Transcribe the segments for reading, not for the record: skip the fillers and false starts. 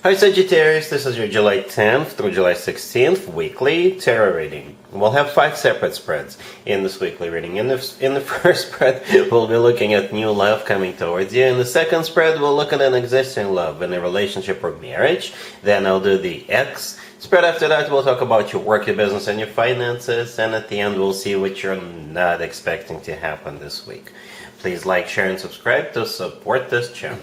Hi Sagittarius, this is your July 10th through July 16th weekly tarot reading. We'll have 5 separate spreads in this weekly reading. In the first spread, we'll be looking at new love coming towards you. In the second spread, we'll look at an existing love in a relationship or marriage. Then I'll do the X spread. After that, we'll talk about your work, your business, and your finances. And at the end, we'll see what you're not expecting to happen this week. Please like, share, and subscribe to support this channel.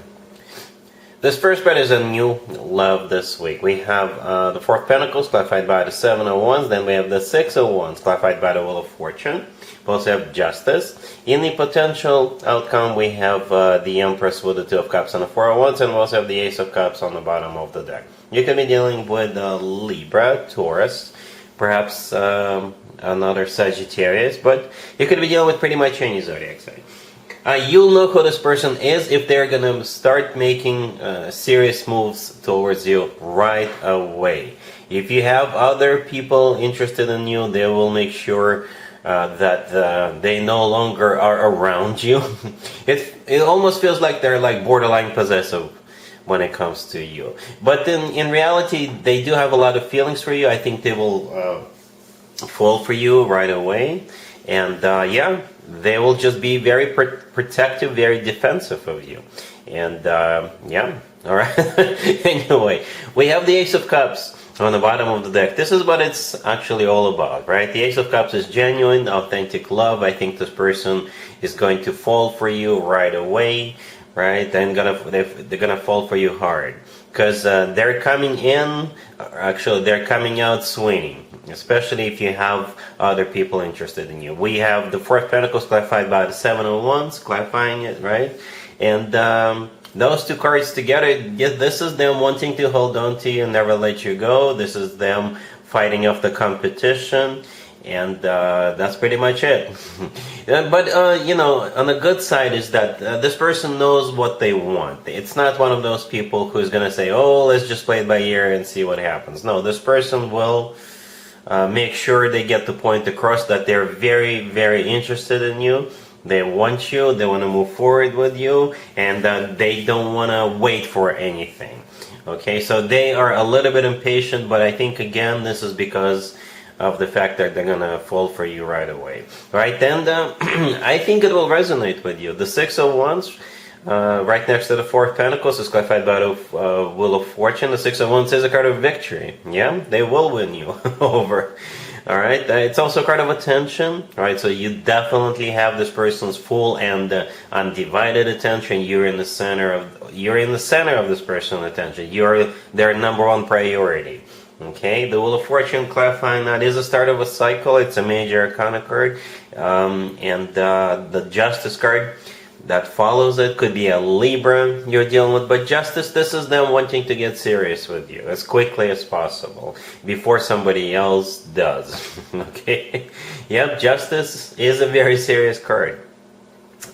This first spread is a new love this week. We have the Four of Pentacles clarified by the Seven of Wands. Then we have the Six of Wands clarified by the Wheel of Fortune. We also have Justice. In the potential outcome, we have the Empress with the Two of Cups and the Four of Wands. And we also have the Ace of Cups on the bottom of the deck. You can be dealing with Libra, Taurus, perhaps another Sagittarius. But you could be dealing with pretty much any zodiac sign. You'll know who this person is if they're going to start making serious moves towards you right away. If you have other people interested in you, they will make sure that they no longer are around you. It almost feels like they're like borderline possessive when it comes to you. But then in reality, they do have a lot of feelings for you. I think they will fall for you right away. And yeah, they will just be very protective, very defensive of you. And yeah, all right. Anyway, we have the Ace of Cups on the bottom of the deck. This is what it's actually all about, right? The Ace of Cups is genuine, authentic love. I think this person is going to fall for you right away, right? They're gonna fall for you hard because they're coming in. Actually, they're coming out swinging. Especially if you have other people interested in you. We have the Four of Pentacles clarified by the Seven of Wands, clarifying it, right? And those two cards together, this is them wanting to hold on to you and never let you go. This is them fighting off the competition. And that's pretty much it. But, you know, on the good side is that this person knows what they want. It's not one of those people who's going to say, oh, let's just play it by ear and see what happens. No, this person will make sure they get the point across that they're very, very interested in you. They want you, they want to move forward with you, and they don't want to wait for anything. Okay, so they are a little bit impatient, but I think, again, this is because of the fact that they're going to fall for you right away. Right, then I think it will resonate with you. The Six of Wands, right next to the Four of Pentacles, is clarified by the Wheel of Fortune. The Six of Wands is a card of victory. Yeah, they will win you over. All right, it's also a card of attention. All right, so you definitely have this person's full and undivided attention. You're in the center of this person's attention. You're their number one priority. Okay, the Wheel of Fortune clarifying that is the start of a cycle. It's a major arcana card, and the Justice card that follows it could be a Libra you're dealing with, but Justice, this is them wanting to get serious with you as quickly as possible before somebody else does. Okay, yep, Justice is a very serious card.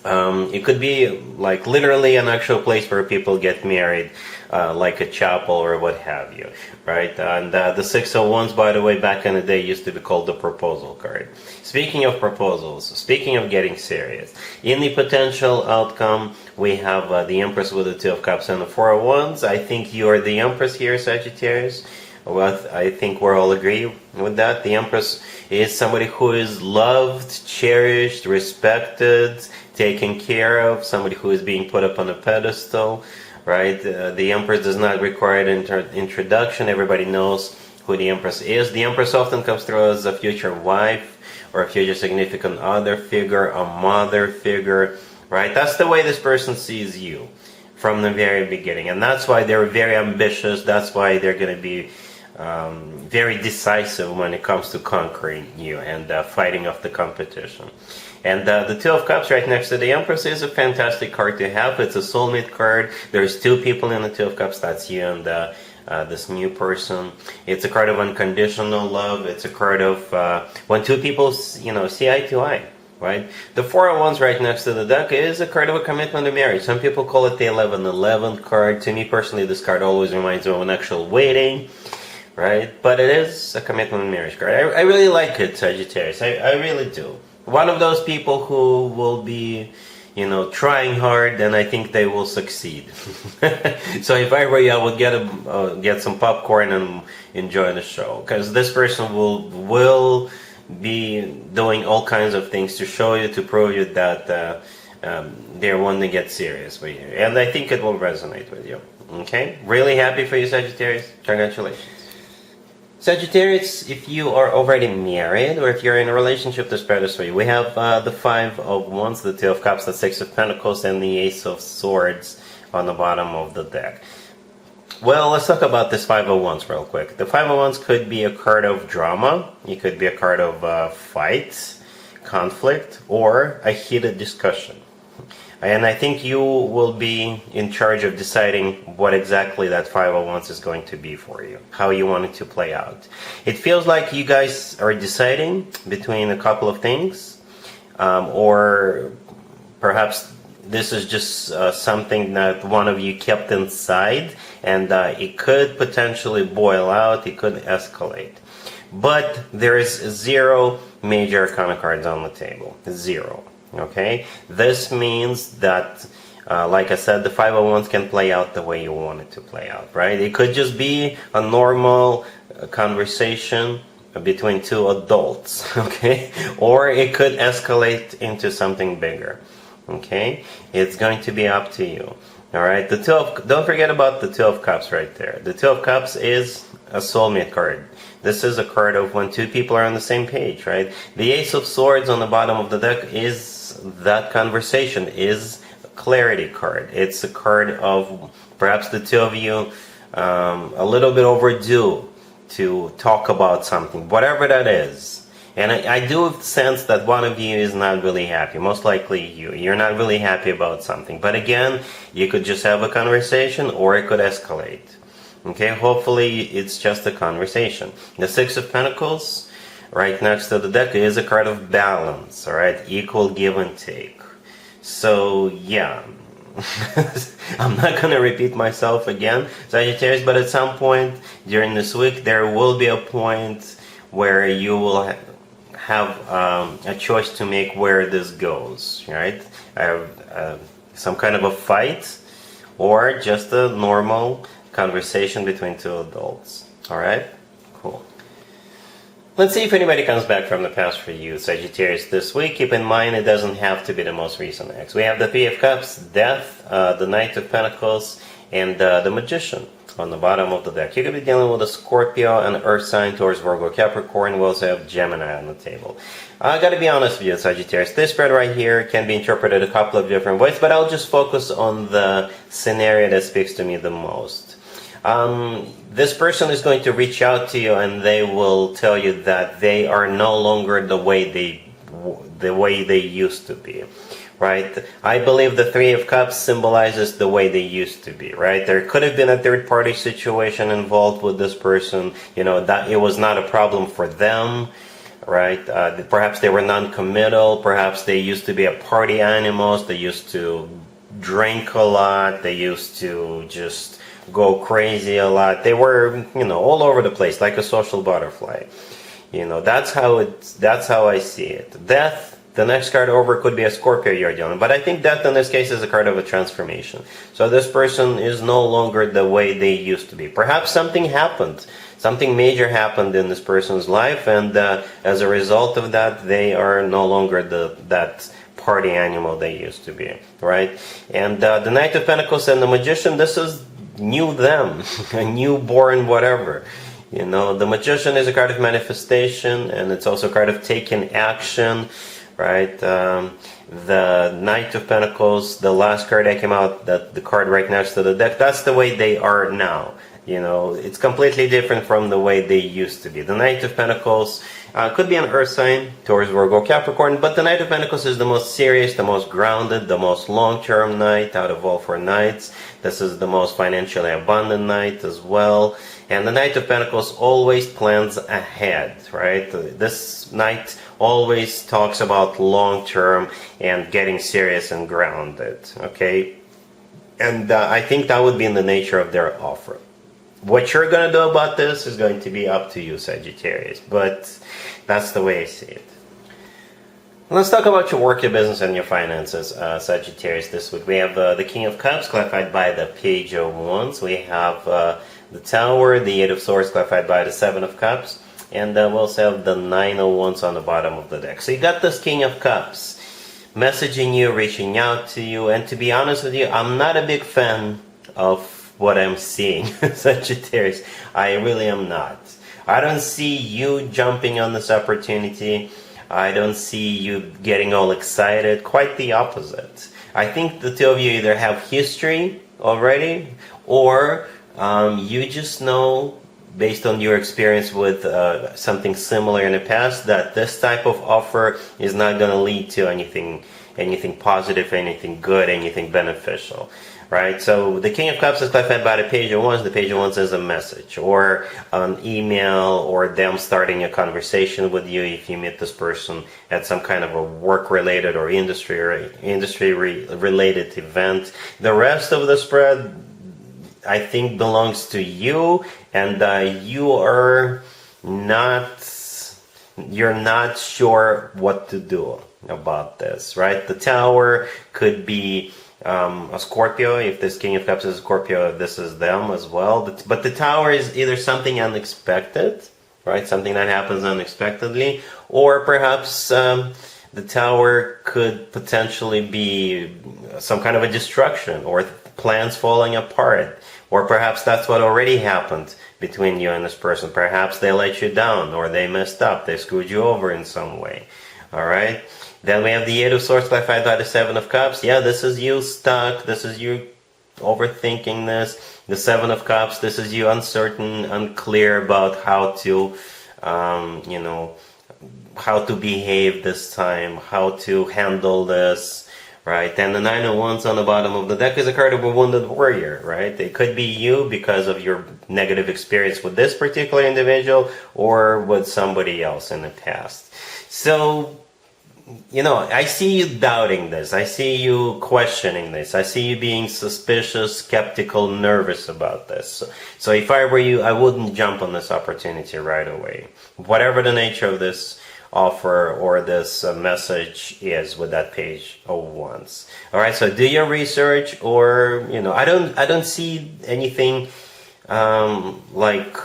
It could be like literally an actual place where people get married, like a chapel or what have you, right? And the Six of Wands, by the way, back in the day used to be called the proposal card. Speaking of proposals, speaking of getting serious, in the potential outcome, we have the Empress with the Two of Cups and the Four of Wands. I think you are the Empress here, Sagittarius. Well, I think we all agree with that. The Empress is somebody who is loved, cherished, respected, taken care of, somebody who is being put up on a pedestal, right? The Empress does not require an introduction. Everybody knows who the Empress is. The Empress often comes through as a future wife or a future significant other figure, a mother figure, right? That's the way this person sees you from the very beginning. And that's why they're very ambitious. That's why they're going to be very decisive when it comes to conquering you and fighting off the competition. And the Two of Cups right next to the Empress is a fantastic card to have. It's a soulmate card. There's two people in the Two of Cups. That's you and this new person. It's a card of unconditional love. It's a card of when two people, you know, see eye to eye. Right? The Four of Wands right next to the deck is a card of a commitment to marriage. Some people call it the 11-11 card. To me personally, this card always reminds me of an actual wedding. Right? But it is a commitment to marriage card. I really like it, Sagittarius. I really do. One of those people who will be, trying hard, then I think they will succeed. So if I were you, I would get some popcorn and enjoy the show, because this person will be doing all kinds of things to show you, to prove you that they're wanting to get serious with you, and I think it will resonate with you. Okay, really happy for you, Sagittarius. Congratulations. Sagittarius, if you are already married or if you're in a relationship, this spread is for you. We have the Five of Wands, the Two of Cups, the Six of Pentacles, and the Ace of Swords on the bottom of the deck. Well, let's talk about this Five of Wands real quick. The Five of Wands could be a card of drama. It could be a card of fight, conflict, or a heated discussion. And I think you will be in charge of deciding what exactly that Five of Wands is going to be for you, how you want it to play out. It feels like you guys are deciding between a couple of things, or perhaps this is just something that one of you kept inside, and it could potentially boil out, it could escalate. But there is zero major arcana cards on the table. Zero. Okay? This means that, like I said, the Five of Wands can play out the way you want it to play out, right? It could just be a normal conversation between two adults, okay? Or it could escalate into something bigger, okay? It's going to be up to you. All right, don't forget about the Two of Cups right there. The Two of Cups is a soulmate card. This is a card of when two people are on the same page, right? The Ace of Swords on the bottom of the deck is that conversation, is a clarity card. It's a card of perhaps the two of you a little bit overdue to talk about something, whatever that is. And I do sense that one of you is not really happy. Most likely you're not really happy about something. But again, you could just have a conversation, or it could escalate. Okay, hopefully it's just a conversation. The Six of Pentacles, right next to the deck, is a card of balance, alright? Equal give and take. So, yeah. I'm not going to repeat myself again, Sagittarius, but at some point during this week, there will be a point where you will have a choice to make where this goes, right? Some kind of a fight, or just a normal conversation between two adults. All right? Cool. Let's see if anybody comes back from the past for you, Sagittarius, this week. Keep in mind, it doesn't have to be the most recent ex. We have the Three of Cups, Death, the Knight of Pentacles, and the Magician on the bottom of the deck. You could be dealing with a Scorpio, an Earth sign, Taurus, Virgo, Capricorn. We also have Gemini on the table. I gotta be honest with you, Sagittarius. This spread right here can be interpreted a couple of different ways, but I'll just focus on the scenario that speaks to me the most. This person is going to reach out to you, and they will tell you that they are no longer the way they used to be, right? I believe the Three of Cups symbolizes the way they used to be, right? There could have been a third-party situation involved with this person, that it was not a problem for them, right? Perhaps they were non-committal, perhaps they used to be a party animals, they used to drink a lot, they used to just go crazy a lot. They were, all over the place, like a social butterfly. That's how I see it. Death, the next card over, could be a Scorpio you're dealing. But I think Death in this case is a card of a transformation. So this person is no longer the way they used to be. Perhaps something happened. Something major happened in this person's life, and as a result of that, they are no longer that party animal they used to be, right? And the Knight of Pentacles and the Magician, this is new them, a newborn whatever. The Magician is a card of manifestation, and it's also a card of taking action, right? The Knight of Pentacles, the last card that came out, the card right next to the deck, that's the way they are now. It's completely different from the way they used to be. The Knight of Pentacles could be an Earth sign, Taurus, Virgo, Capricorn, but the Knight of Pentacles is the most serious, the most grounded, the most long-term knight out of all four knights. This is the most financially abundant knight as well. And the Knight of Pentacles always plans ahead, right? This knight always talks about long-term and getting serious and grounded, okay? And I think that would be in the nature of their offer. What you're going to do about this is going to be up to you, Sagittarius, but that's the way I see it. Let's talk about your work, your business, and your finances, Sagittarius, this week. We have the King of Cups, clarified by the Page of Wands. We have the Tower, the Eight of Swords, clarified by the Seven of Cups. And we also have the Nine of Wands on the bottom of the deck. So you got this King of Cups messaging you, reaching out to you. And to be honest with you, I'm not a big fan of what I'm seeing, Sagittarius. I really am not. I don't see you jumping on this opportunity. I don't see you getting all excited. Quite the opposite. I think the two of you either have history already, or you just know, based on your experience with something similar in the past, that this type of offer is not going to lead to anything positive, anything good, anything beneficial. Right, so the King of Cups is clarified by the Page of Wands. The Page of Wands is a message, or an email, or them starting a conversation with you if you meet this person at some kind of a work-related or industry-related event. The rest of the spread, I think, belongs to you, and you're not sure what to do about this. Right, the Tower could be a Scorpio. If this King of Cups is a Scorpio, this is them as well. But the Tower is either something unexpected, right? Something that happens unexpectedly, or perhaps the Tower could potentially be some kind of a destruction, or plans falling apart, or perhaps that's what already happened between you and this person. Perhaps they let you down, or they messed up, they screwed you over in some way. All right. Then we have the Eight of Swords clarified by the Seven of Cups. Yeah, this is you stuck. This is you overthinking this. The Seven of Cups, this is you uncertain, unclear about how to, how to behave this time, how to handle this, right? And the Nine of Wands on the bottom of the deck is a card of a wounded warrior, right? It could be you because of your negative experience with this particular individual, or with somebody else in the past. So, I see you doubting this. I see you questioning this. I see you being suspicious, skeptical, nervous about this. So if I were you, I wouldn't jump on this opportunity right away. Whatever the nature of this offer or this message is with that Page of Wands. All right, so do your research, or, I don't see anything like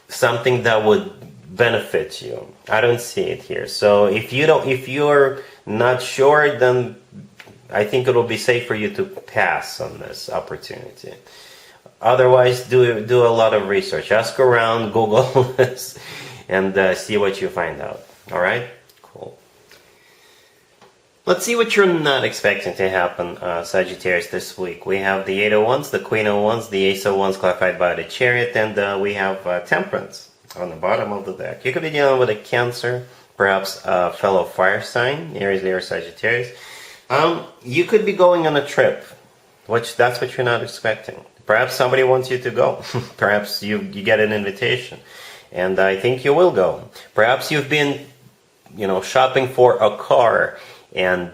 something that would benefit you. I don't see it here. So if you're not sure, then I think it will be safe for you to pass on this opportunity. Otherwise, do a lot of research. Ask around, Google this, and see what you find out. All right? Cool. Let's see what you're not expecting to happen, Sagittarius, this week. We have the Eight of Wands, the Queen of Wands, the Ace of Wands clarified by the Chariot, and we have Temperance on the bottom of the deck. You could be dealing with a Cancer, perhaps a fellow fire sign, Aries, Leo, Sagittarius. You could be going on a trip, that's what you're not expecting. Perhaps somebody wants you to go. Perhaps you get an invitation, and I think you will go. Perhaps you've been, shopping for a car, and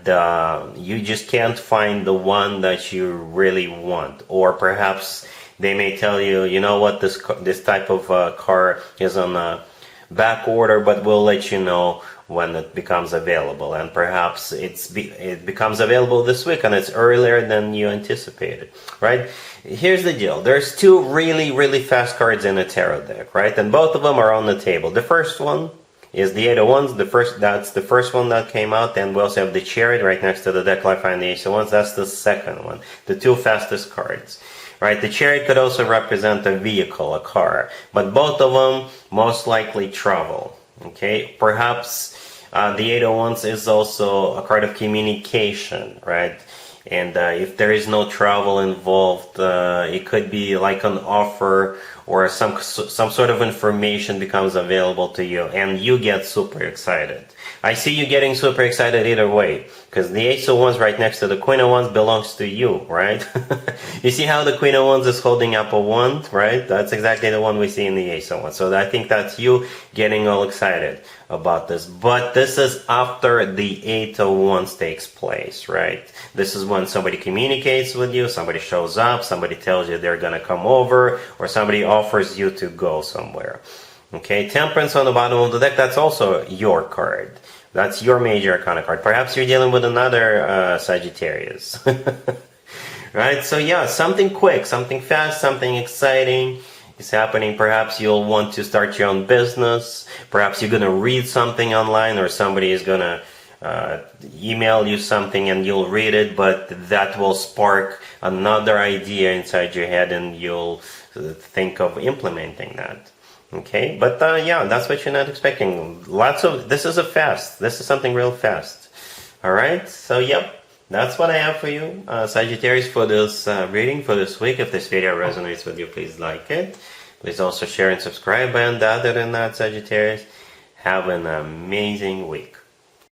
you just can't find the one that you really want. Or perhaps they may tell you, you know what, this type of car is on a back order, but we'll let you know when it becomes available. And perhaps it becomes available this week, and it's earlier than you anticipated, right? Here's the deal. There's two really, really fast cards in a tarot deck, right? And both of them are on the table. The first one is the Eight of Wands. That's the first one that came out, and we also have the Chariot right next to the deck, clarifying the Ace of Wands. That's the second one. The two fastest cards. Right, the Chariot could also represent a vehicle, a car, but both of them most likely travel. Okay, perhaps the Eight of Wands is also a card of communication, right? And if there is no travel involved, it could be like an offer, or some sort of information becomes available to you, and you get super excited. I see you getting super excited either way, because the Ace of Wands right next to the Queen of Wands belongs to you, right? You see how the Queen of Wands is holding up a wand, right? That's exactly the one we see in the Ace of Wands. So I think that's you getting all excited about this. But this is after the Eight of Wands takes place, right? This is when somebody communicates with you, somebody shows up, somebody tells you they're going to come over, or somebody offers you to go somewhere. Okay, Temperance on the bottom of the deck, that's also your card. That's your major arcana card. Perhaps you're dealing with another Sagittarius. Right? So yeah, something quick, something fast, something exciting is happening. Perhaps you'll want to start your own business. Perhaps you're going to read something online, or somebody is going to email you something and you'll read it, but that will spark another idea inside your head and you'll think of implementing that. Okay, but yeah, that's what you're not expecting. This is a fast. This is something real fast. All right, so yep, that's what I have for you, Sagittarius, for this reading for this week. If this video resonates with you, please like it. Please also share and subscribe. And other than that, Sagittarius, have an amazing week.